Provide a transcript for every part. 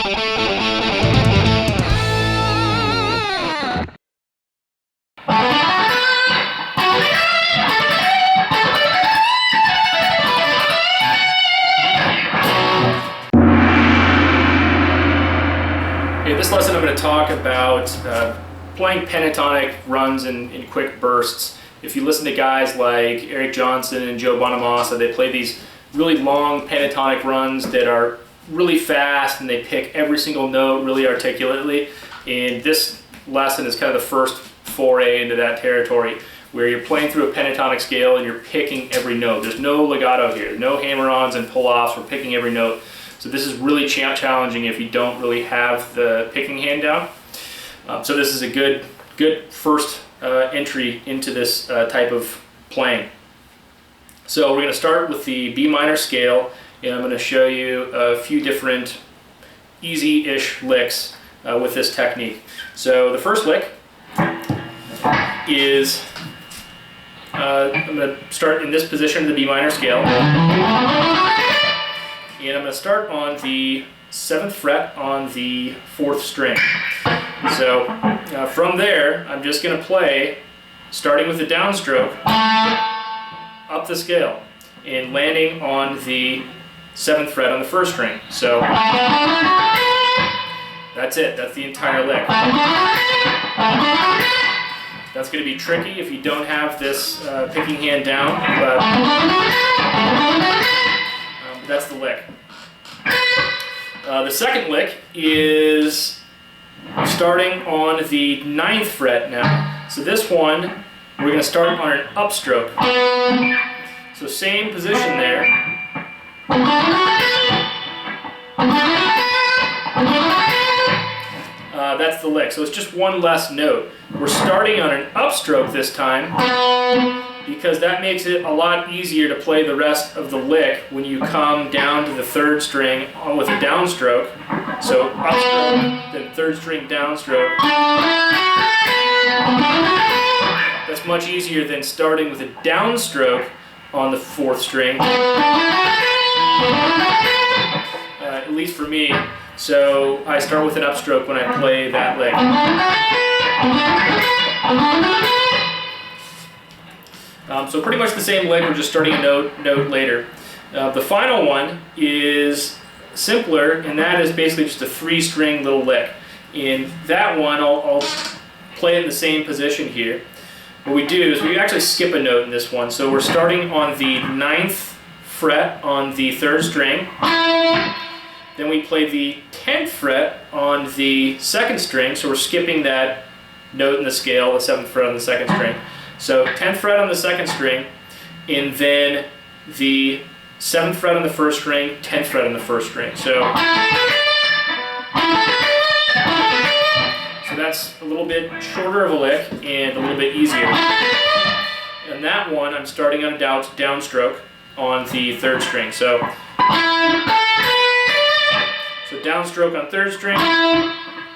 In this lesson I'm going to talk about playing pentatonic runs in quick bursts. If you listen to guys like Eric Johnson and Joe Bonamassa, they play these really long pentatonic runs that are really fast and they pick every single note really articulately. And this lesson is kind of the first foray into that territory where you're playing through a pentatonic scale and you're picking every note. There's no legato here, no hammer-ons and pull-offs. We're picking every note. So this is really challenging if you don't really have the picking hand down. So this is a good first entry into this type of playing. So we're going to start with the B minor scale, and I'm going to show you a few different easy-ish licks with this technique. So the first lick is, I'm going to start in this position of the B minor scale. And I'm going to start on the 7th fret on the 4th string. So from there, I'm just going to play, starting with the downstroke, up the scale, and landing on the 7th fret on the 1st string. So that's it. That's the entire lick. That's going to be tricky if you don't have this picking hand down, but that's the lick. The second lick is starting on the 9th fret now. So this one, we're going to start on an upstroke. So same position there. That's the lick. So it's just one less note. We're starting on an upstroke this time because that makes it a lot easier to play the rest of the lick when you come down to the 3rd string with a downstroke. So upstroke, then 3rd string downstroke. That's much easier than starting with a downstroke on the 4th string, at least for me. So I start with an upstroke when I play that lick. So pretty much the same lick, we're just starting a note later. The final one is simpler, and that is basically just a 3-string little lick. In that one, I'll play it in the same position here. What we do is we actually skip a note in this one. So we're starting on the 9th fret on the 3rd string. Then we play the 10th fret on the 2nd string, so we're skipping that note in the scale, the 7th fret on the 2nd string. So 10th fret on the 2nd string, and then the 7th fret on the 1st string, 10th fret on the 1st string. So that's a little bit shorter of a lick and a little bit easier. And that one, I'm starting on a downstroke on the 3rd string. So downstroke on 3rd string,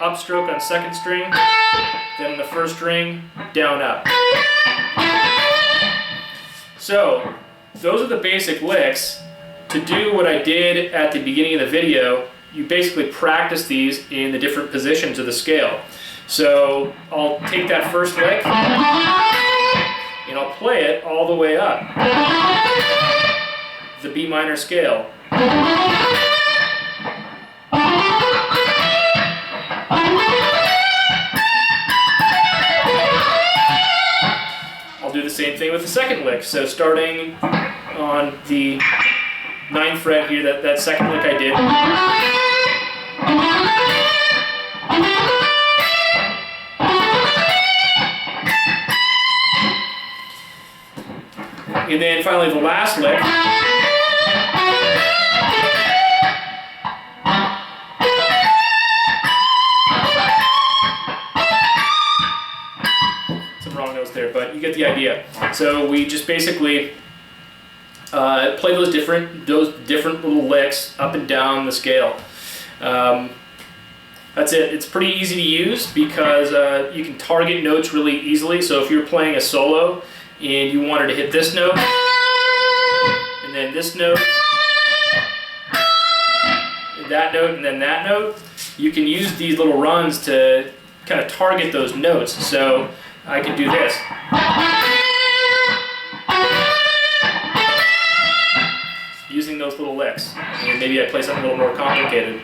upstroke on 2nd string, then on the 1st string, down up. So those are the basic licks. To do what I did at the beginning of the video, you basically practice these in the different positions of the scale. So I'll take that first lick and I'll play it all the way up the B minor scale. I'll do the same thing with the second lick. So starting on the 9th fret here, that second lick I did. And then finally the last lick. Some wrong notes there, but you get the idea. So we just basically play those different little licks up and down the scale. That's it. It's pretty easy to use because you can target notes really easily. So if you're playing a solo and you wanted to hit this note, and then this note, and that note, and then that note, you can use these little runs to kind of target those notes. So I can do this. Using those little licks. And maybe I play something a little more complicated.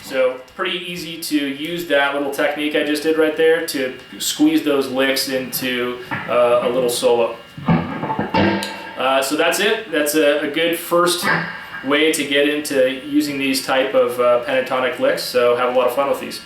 So pretty easy to use that little technique I just did right there to squeeze those licks into a little solo. So that's it. That's a good first way to get into using these type of pentatonic licks. So have a lot of fun with these.